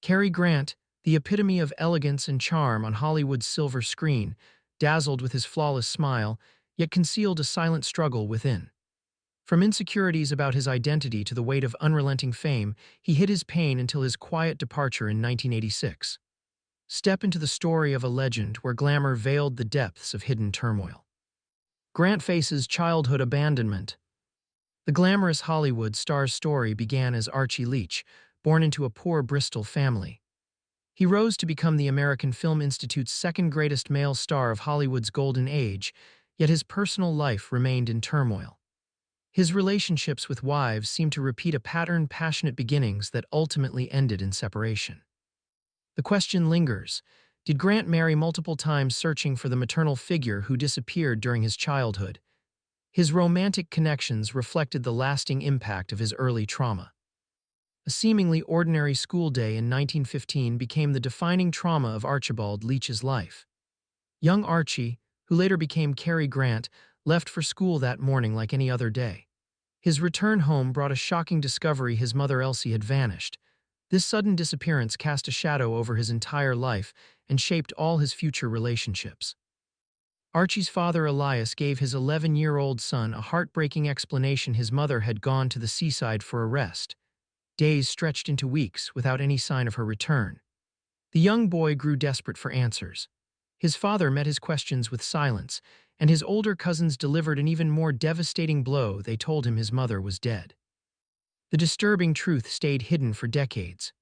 Cary Grant, the epitome of elegance and charm on Hollywood's silver screen, dazzled with his flawless smile, yet concealed a silent struggle within. From insecurities about his identity to the weight of unrelenting fame, he hid his pain until his quiet departure in 1986. Step into the story of a legend where glamour veiled the depths of hidden turmoil. Grant faces childhood abandonment. The glamorous Hollywood star's story began as Archie Leach, born into a poor Bristol family. He rose to become the American Film Institute's second greatest male star of Hollywood's golden age, yet his personal life remained in turmoil. His relationships with wives seemed to repeat a pattern of passionate beginnings that ultimately ended in separation. The question lingers: did Grant marry multiple times searching for the maternal figure who disappeared during his childhood? His romantic connections reflected the lasting impact of his early trauma. A seemingly ordinary school day in 1915 became the defining trauma of Archibald Leach's life. Young Archie, who later became Cary Grant, left for school that morning like any other day. His return home brought a shocking discovery: his mother Elsie had vanished. This sudden disappearance cast a shadow over his entire life and shaped all his future relationships. Archie's father Elias gave his 11-year-old son a heartbreaking explanation: his mother had gone to the seaside for a rest. Days stretched into weeks without any sign of her return. The young boy grew desperate for answers. His father met his questions with silence, and his older cousins delivered an even more devastating blow: they told him his mother was dead. The disturbing truth stayed hidden for decades.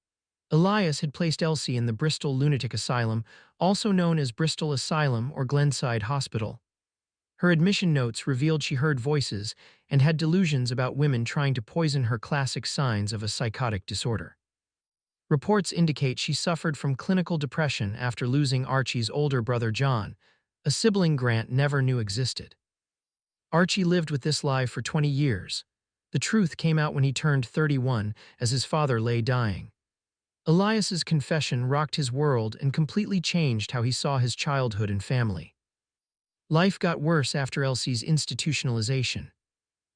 Elias had placed Elsie in the Bristol Lunatic Asylum, also known as Bristol Asylum or Glenside Hospital. Her admission notes revealed she heard voices and had delusions about women trying to poison her, classic signs of a psychotic disorder. Reports indicate she suffered from clinical depression after losing Archie's older brother John, a sibling Grant never knew existed. Archie lived with this lie for 20 years. The truth came out when he turned 31, as his father lay dying. Elias's confession rocked his world and completely changed how he saw his childhood and family. Life got worse after Elsie's institutionalization.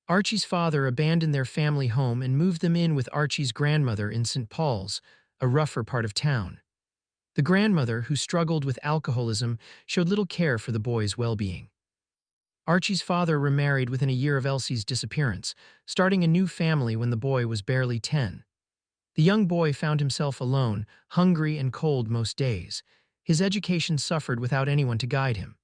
Archie's father abandoned their family home and moved them in with Archie's grandmother in St. Paul's, a rougher part of town. The grandmother, who struggled with alcoholism, showed little care for the boy's well-being. Archie's father remarried within a year of Elsie's disappearance, starting a new family when the boy was barely 10. The young boy found himself alone, hungry and cold most days. His education suffered without anyone to guide him.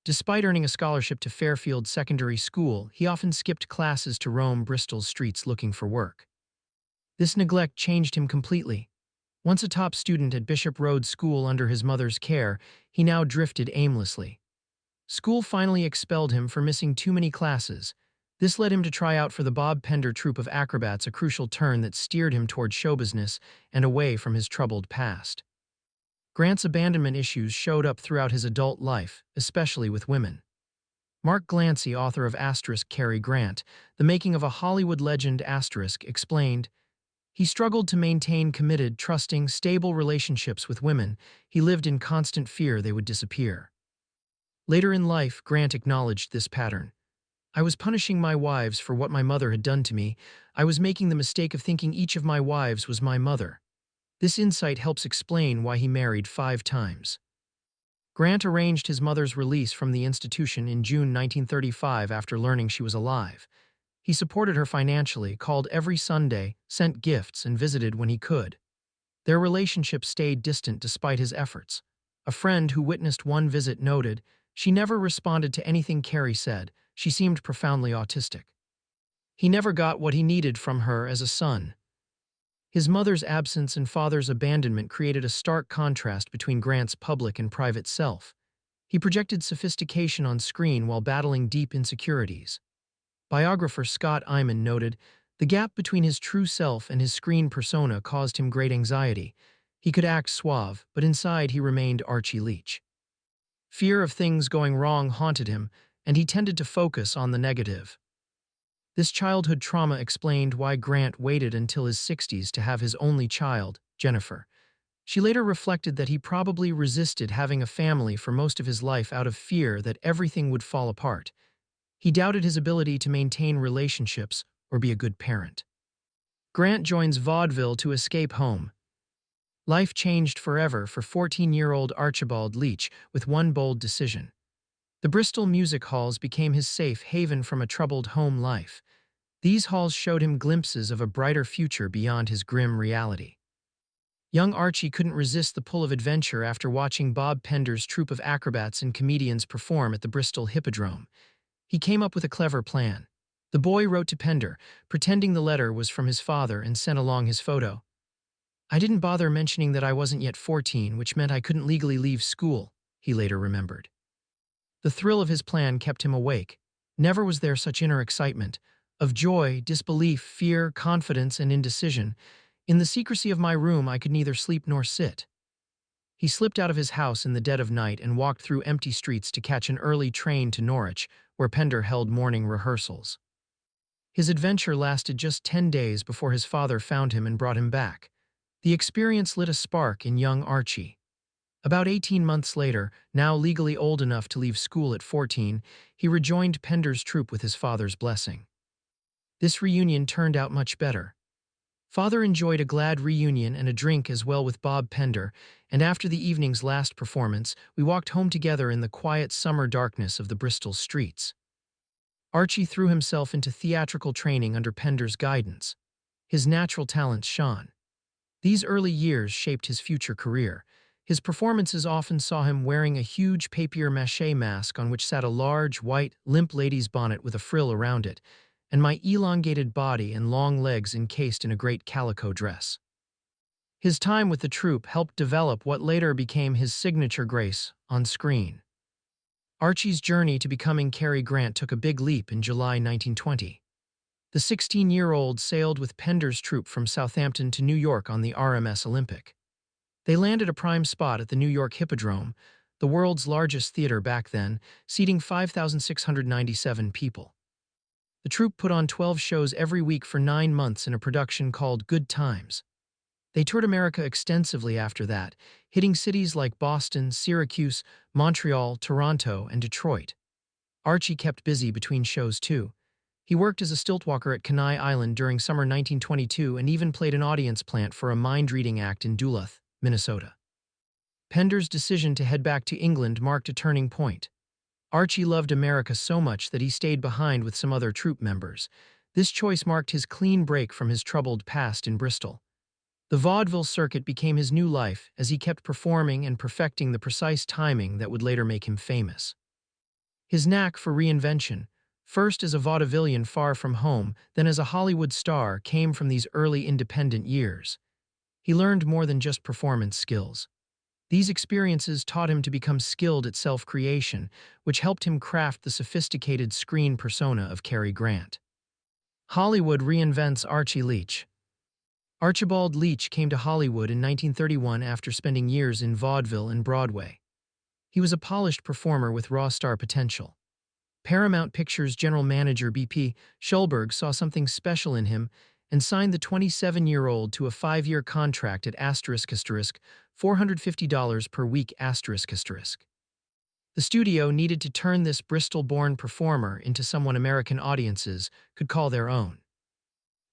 Despite earning a scholarship to Fairfield Secondary School, he often skipped classes to roam Bristol's streets looking for work. This neglect changed him completely. Once a top student at Bishop Road School under his mother's care, he now drifted aimlessly. School finally expelled him for missing too many classes. This led him to try out for the Bob Pender troupe of acrobats, a crucial turn that steered him toward showbusiness and away from his troubled past. Grant's abandonment issues showed up throughout his adult life, especially with women. Mark Glancy, author of Cary Grant, The Making of a Hollywood Legend, explained, "He struggled to maintain committed, trusting, stable relationships with women. He lived in constant fear they would disappear." Later in life, Grant acknowledged this pattern. "I was punishing my wives for what my mother had done to me. I was making the mistake of thinking each of my wives was my mother." This insight helps explain why he married 5 times. Grant arranged his mother's release from the institution in June 1935 after learning she was alive. He supported her financially, called every Sunday, sent gifts, and visited when he could. Their relationship stayed distant despite his efforts. A friend who witnessed one visit noted, "She never responded to anything Cary said. She seemed profoundly autistic. He never got what he needed from her as a son." His mother's absence and father's abandonment created a stark contrast between Grant's public and private self. He projected sophistication on screen while battling deep insecurities. Biographer Scott Iman noted, "The gap between his true self and his screen persona caused him great anxiety. He could act suave, but inside he remained Archie Leach." Fear of things going wrong haunted him, and he tended to focus on the negative. This childhood trauma explained why Grant waited until his 60s to have his only child, Jennifer. She later reflected that he probably resisted having a family for most of his life out of fear that everything would fall apart. He doubted his ability to maintain relationships or be a good parent. Grant joins vaudeville to escape home. Life changed forever for 14-year-old Archibald Leach with one bold decision. The Bristol music halls became his safe haven from a troubled home life. These halls showed him glimpses of a brighter future beyond his grim reality. Young Archie couldn't resist the pull of adventure after watching Bob Pender's troupe of acrobats and comedians perform at the Bristol Hippodrome. He came up with a clever plan. The boy wrote to Pender, pretending the letter was from his father, and sent along his photo. "I didn't bother mentioning that I wasn't yet 14, which meant I couldn't legally leave school," he later remembered. The thrill of his plan kept him awake. Never was there such inner excitement, of joy, disbelief, fear, confidence, and indecision. In the secrecy of my room, I could neither sleep nor sit. He slipped out of his house in the dead of night and walked through empty streets to catch an early train to Norwich, where Pender held morning rehearsals. His adventure lasted just 10 days before his father found him and brought him back. The experience lit a spark in young Archie. About 18 months later, now legally old enough to leave school at 14, he rejoined Pender's troupe with his father's blessing. This reunion turned out much better. Father enjoyed a glad reunion and a drink as well with Bob Pender, and after the evening's last performance, we walked home together in the quiet summer darkness of the Bristol streets. Archie threw himself into theatrical training under Pender's guidance. His natural talents shone. These early years shaped his future career. His performances often saw him wearing a huge papier-mâché mask on which sat a large, white, limp lady's bonnet with a frill around it, and my elongated body and long legs encased in a great calico dress. His time with the troupe helped develop what later became his signature grace on screen. Archie's journey to becoming Cary Grant took a big leap in July 1920. The 16-year-old sailed with Pender's troupe from Southampton to New York on the RMS Olympic. They landed a prime spot at the New York Hippodrome, the world's largest theater back then, seating 5,697 people. The troupe put on 12 shows every week for 9 months in a production called Good Times. They toured America extensively after that, hitting cities like Boston, Syracuse, Montreal, Toronto, and Detroit. Archie kept busy between shows too. He worked as a stiltwalker at Kenai Island during summer 1922 and even played an audience plant for a mind-reading act in Duluth, Minnesota. Pender's decision to head back to England marked a turning point. Archie loved America so much that he stayed behind with some other troupe members. This choice marked his clean break from his troubled past in Bristol. The vaudeville circuit became his new life as he kept performing and perfecting the precise timing that would later make him famous. His knack for reinvention, first as a vaudevillian far from home, then as a Hollywood star, came from these early independent years. He learned more than just performance skills. These experiences taught him to become skilled at self-creation, which helped him craft the sophisticated screen persona of Cary Grant. Hollywood reinvents Archie Leach. Archibald Leach came to Hollywood in 1931 after spending years in vaudeville and Broadway. He was a polished performer with raw star potential. Paramount Pictures general manager B.P. Schulberg saw something special in him and signed the 27-year-old to a 5-year contract at $450 per week. The studio needed to turn this Bristol-born performer into someone American audiences could call their own.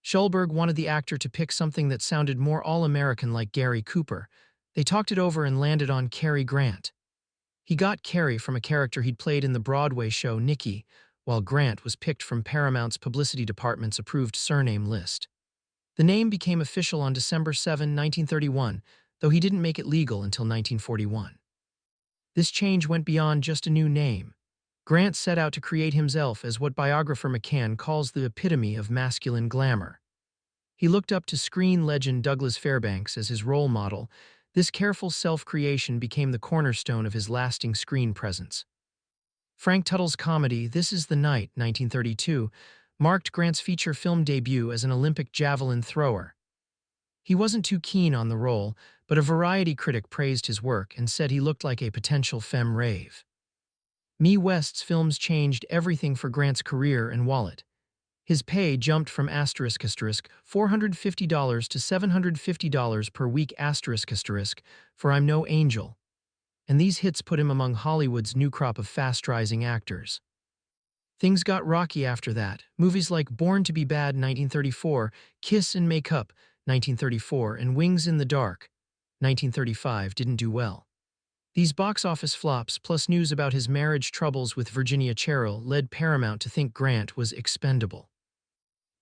Schulberg wanted the actor to pick something that sounded more all-American like Gary Cooper. They talked it over and landed on Cary Grant. He got Cary from a character he'd played in the Broadway show Nicky, while Grant was picked from Paramount's publicity department's approved surname list. The name became official on December 7, 1931, though he didn't make it legal until 1941. This change went beyond just a new name. Grant set out to create himself as what biographer McCann calls the epitome of masculine glamour. He looked up to screen legend Douglas Fairbanks as his role model. This careful self-creation became the cornerstone of his lasting screen presence. Frank Tuttle's comedy This Is the Night, 1932, marked Grant's feature film debut as an Olympic javelin thrower. He wasn't too keen on the role, but a variety critic praised his work and said he looked like a potential femme rave. Mae West's films changed everything for Grant's career and wallet. His pay jumped from $450 to $750 per week for I'm No Angel, and these hits put him among Hollywood's new crop of fast-rising actors. Things got rocky after that. Movies like Born to be Bad, 1934, Kiss and Make Up, 1934, and Wings in the Dark, 1935, didn't do well. These box office flops, plus news about his marriage troubles with Virginia Cheryl, led Paramount to think Grant was expendable.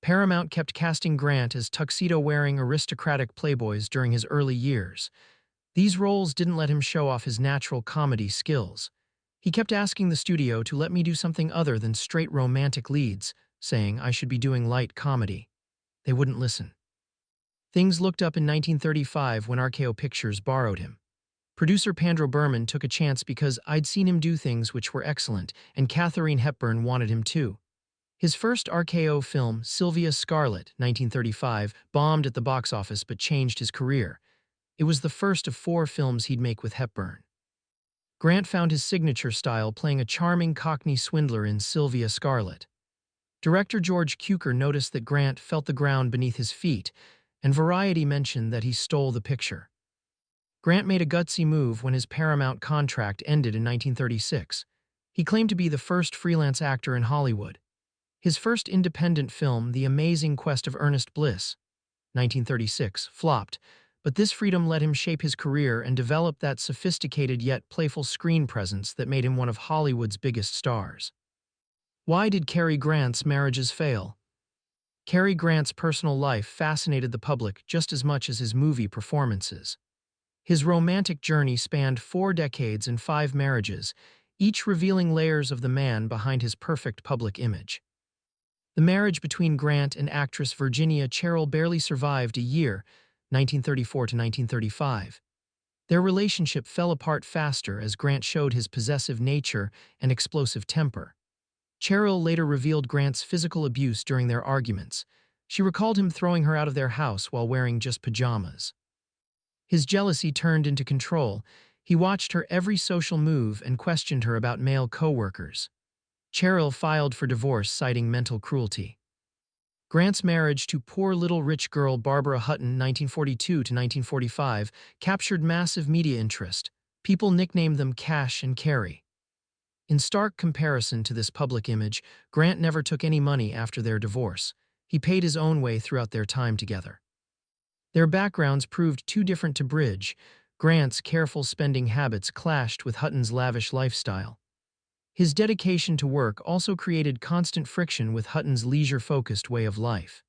Paramount kept casting Grant as tuxedo-wearing aristocratic playboys during his early years. These roles didn't let him show off his natural comedy skills. He kept asking the studio to let me do something other than straight romantic leads, saying I should be doing light comedy. They wouldn't listen. Things looked up in 1935 when RKO Pictures borrowed him. Producer Pandro Berman took a chance because I'd seen him do things which were excellent, and Katharine Hepburn wanted him too. His first RKO film, Sylvia Scarlett, 1935, bombed at the box office but changed his career. It was the first of 4 films he'd make with Hepburn. Grant found his signature style playing a charming Cockney swindler in Sylvia Scarlett. Director George Cukor noticed that Grant felt the ground beneath his feet, and Variety mentioned that he stole the picture. Grant made a gutsy move when his Paramount contract ended in 1936. He claimed to be the first freelance actor in Hollywood. His first independent film, The Amazing Quest of Ernest Bliss, 1936, flopped, but this freedom let him shape his career and develop that sophisticated yet playful screen presence that made him one of Hollywood's biggest stars. Why did Cary Grant's marriages fail? Cary Grant's personal life fascinated the public just as much as his movie performances. His romantic journey spanned 4 decades and 5 marriages, each revealing layers of the man behind his perfect public image. The marriage between Grant and actress Virginia Cheryl barely survived a year, 1934 to 1935. Their relationship fell apart faster as Grant showed his possessive nature and explosive temper. Cheryl later revealed Grant's physical abuse during their arguments. She recalled him throwing her out of their house while wearing just pajamas. His jealousy turned into control. He watched her every social move and questioned her about male co-workers. Cheryl filed for divorce citing mental cruelty. Grant's marriage to poor little rich girl Barbara Hutton, 1942 to 1945, captured massive media interest. People nicknamed them Cash and Cary. In stark comparison to this public image, Grant never took any money after their divorce. He paid his own way throughout their time together. Their backgrounds proved too different to bridge. Grant's careful spending habits clashed with Hutton's lavish lifestyle. His dedication to work also created constant friction with Hutton's leisure-focused way of life.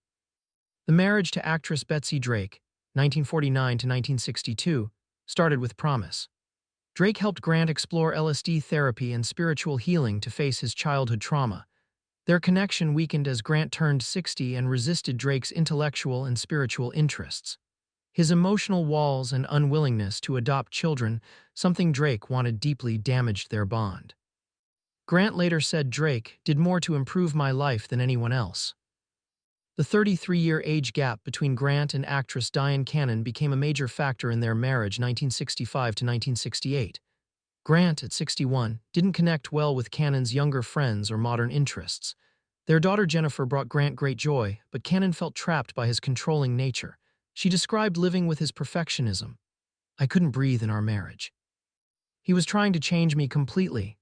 The marriage to actress Betsy Drake, 1949 to 1962, started with promise. Drake helped Grant explore LSD therapy and spiritual healing to face his childhood trauma. Their connection weakened as Grant turned 60 and resisted Drake's intellectual and spiritual interests. His emotional walls and unwillingness to adopt children, something Drake wanted deeply, damaged their bond. Grant later said Drake did more to improve my life than anyone else. The 33-year age gap between Grant and actress Diane Cannon became a major factor in their marriage 1965 to 1968. Grant, at 61, didn't connect well with Cannon's younger friends or modern interests. Their daughter Jennifer brought Grant great joy, but Cannon felt trapped by his controlling nature. She described living with his perfectionism. I couldn't breathe in our marriage. He was trying to change me completely.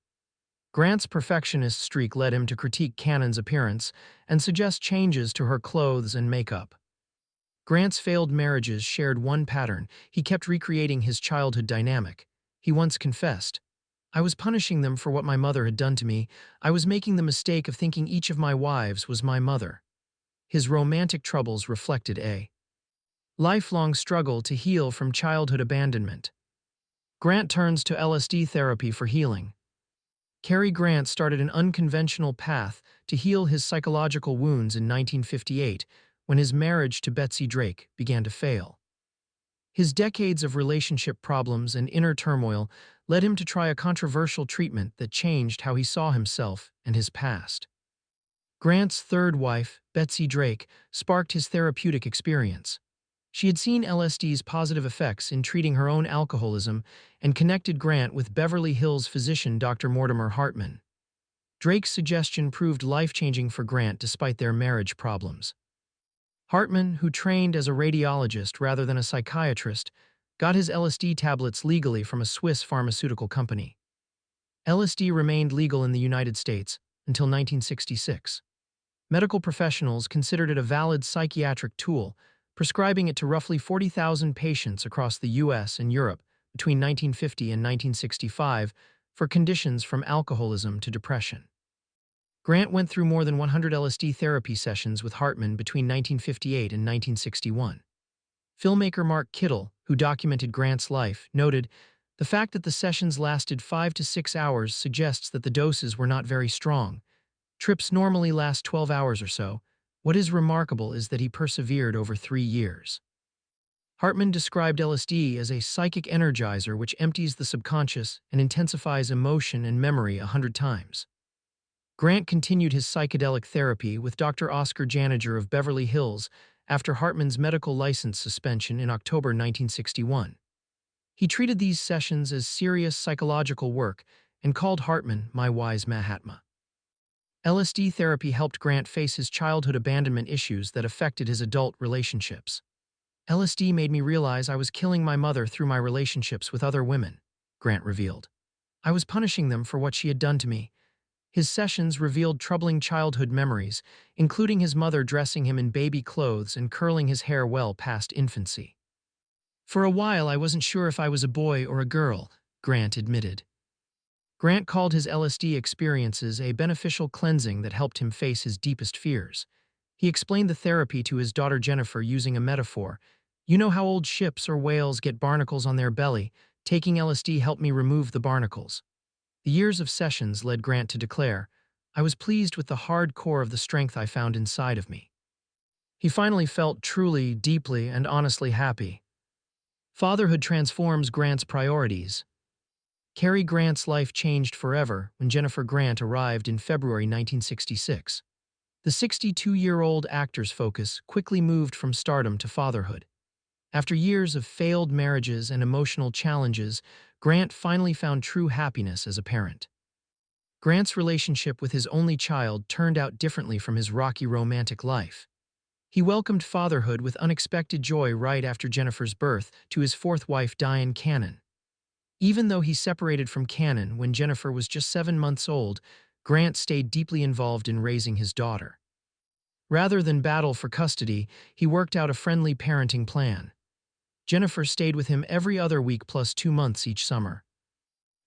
Grant's perfectionist streak led him to critique Cannon's appearance and suggest changes to her clothes and makeup. Grant's failed marriages shared one pattern. He kept recreating his childhood dynamic. He once confessed, I was punishing them for what my mother had done to me. I was making the mistake of thinking each of my wives was my mother. His romantic troubles reflected a lifelong struggle to heal from childhood abandonment. Grant turns to LSD therapy for healing. Cary Grant started an unconventional path to heal his psychological wounds in 1958 when his marriage to Betsy Drake began to fail. His decades of relationship problems and inner turmoil led him to try a controversial treatment that changed how he saw himself and his past. Grant's third wife, Betsy Drake, sparked his therapeutic experience. She had seen LSD's positive effects in treating her own alcoholism and connected Grant with Beverly Hills physician Dr. Mortimer Hartman. Drake's suggestion proved life-changing for Grant despite their marriage problems. Hartman, who trained as a radiologist rather than a psychiatrist, got his LSD tablets legally from a Swiss pharmaceutical company. LSD remained legal in the United States until 1966. Medical professionals considered it a valid psychiatric tool, prescribing it to roughly 40,000 patients across the US and Europe between 1950 and 1965 for conditions from alcoholism to depression. Grant went through more than 100 LSD therapy sessions with Hartman between 1958 and 1961. Filmmaker Mark Kittle, who documented Grant's life, noted, "The fact that the sessions lasted 5 to 6 hours suggests that the doses were not very strong. Trips normally last 12 hours or so. What is remarkable is that he persevered over 3 years." Hartman described LSD as a psychic energizer which empties the subconscious and intensifies emotion and memory 100 times. Grant continued his psychedelic therapy with Dr. Oscar Janiger of Beverly Hills after Hartman's medical license suspension in October 1961. He treated these sessions as serious psychological work and called Hartman "my wise Mahatma." LSD therapy helped Grant face his childhood abandonment issues that affected his adult relationships. "LSD made me realize I was killing my mother through my relationships with other women," Grant revealed. "I was punishing them for what she had done to me." His sessions revealed troubling childhood memories, including his mother dressing him in baby clothes and curling his hair well past infancy. "For a while, I wasn't sure if I was a boy or a girl," Grant admitted. Grant called his LSD experiences a beneficial cleansing that helped him face his deepest fears. He explained the therapy to his daughter Jennifer using a metaphor. "You know how old ships or whales get barnacles on their belly? Taking LSD helped me remove the barnacles." The years of sessions led Grant to declare, "I was pleased with the hard core of the strength I found inside of me." He finally felt truly, deeply, and honestly happy. Fatherhood transforms Grant's priorities. Cary Grant's life changed forever when Jennifer Grant arrived in February 1966. The 62-year-old actor's focus quickly moved from stardom to fatherhood. After years of failed marriages and emotional challenges, Grant finally found true happiness as a parent. Grant's relationship with his only child turned out differently from his rocky romantic life. He welcomed fatherhood with unexpected joy right after Jennifer's birth to his fourth wife, Diane Cannon. Even though he separated from Cannon when Jennifer was just 7 months old, Grant stayed deeply involved in raising his daughter. Rather than battle for custody, he worked out a friendly parenting plan. Jennifer stayed with him every other week plus 2 months each summer.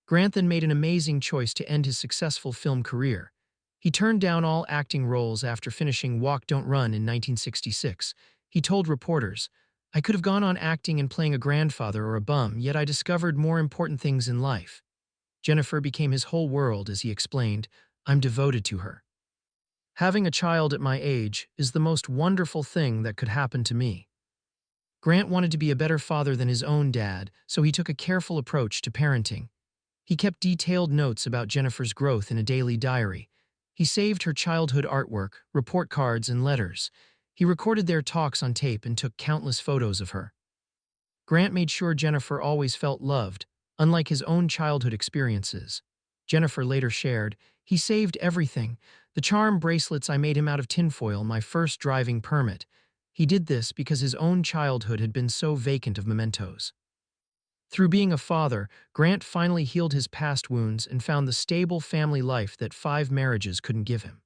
Grant then made an amazing choice to end his successful film career. He turned down all acting roles after finishing Walk, Don't Run in 1966. He told reporters, "I could have gone on acting and playing a grandfather or a bum, yet I discovered more important things in life." Jennifer became his whole world, as he explained, "I'm devoted to her. Having a child at my age is the most wonderful thing that could happen to me." Grant wanted to be a better father than his own dad, so he took a careful approach to parenting. He kept detailed notes about Jennifer's growth in a daily diary. He saved her childhood artwork, report cards, and letters. He recorded their talks on tape and took countless photos of her. Grant made sure Jennifer always felt loved, unlike his own childhood experiences. Jennifer later shared, "He saved everything. The charm bracelets I made him out of tinfoil, my first driving permit. He did this because his own childhood had been so vacant of mementos." Through being a father, Grant finally healed his past wounds and found the stable family life that 5 marriages couldn't give him.